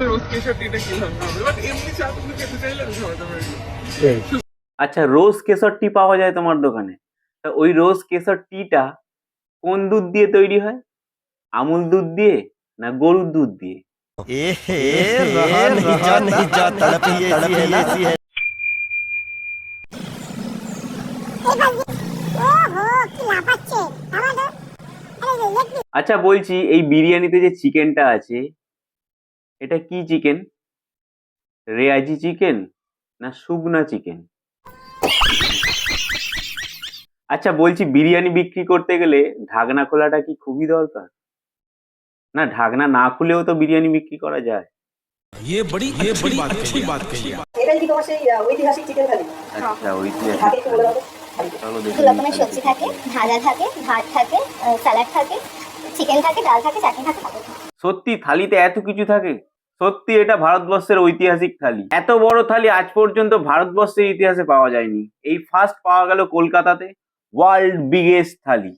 রোজ কেশরটিটা খেলাম না বাট এমনি চা তুমি খেতে চাইলে আমি খাওয়াতে পারি। আচ্ছা, রোজ কেশর টি পাওয়া যায় তোমার দোকানে। তা ওই রোজ কেশর টিটা কোন দুধ দিয়ে তৈরি হয়? আমুল দুধ দিয়ে না গরুর দুধ দিয়ে? रहा नहीं जा तड़प ही ऐसी है। আচ্ছা বলছি, এই বিরিয়ানিতে যে চিকেনটা আছে এটা কি চিকেন? রেয়াজি চিকেন না শুকনা চিকেন? আচ্ছা বলছি, বিরিয়ানি বিক্রি করতে গেলে ঢাকনা খোলাটা কি খুবই দরকার? না ঢাকনা না খুলেও তো বিরিয়ানি বিক্রি করা যায়। ये बड़ी अच्छी बात कही आप। এটাই কি তোমার সেই ঐতিহাসিক চিকেন থালি? আচ্ছা ঐতিহাসিক। থাকে একটু বলে দাও তো। চলো দু দেখি। রকমের সবজি থাকে, ভাজা থাকে, ভাত থাকে, স্যালাড থাকে, চিকেন থাকে, ডাল থাকে, চাটনি থাকে, পাপড় থাকে। সত্যি থালিতে এত কিছু থাকে? সত্যি এটা ভারতবর্ষের ঐতিহাসিক থালি। এত বড় থালি আজ পর্যন্ত ভারতবর্ষের ইতিহাসে পাওয়া যায়নি। এই ফার্স্ট পাওয়া গেল কলকাতাতে। ওয়ার্ল্ড বিগেস্ট থালি।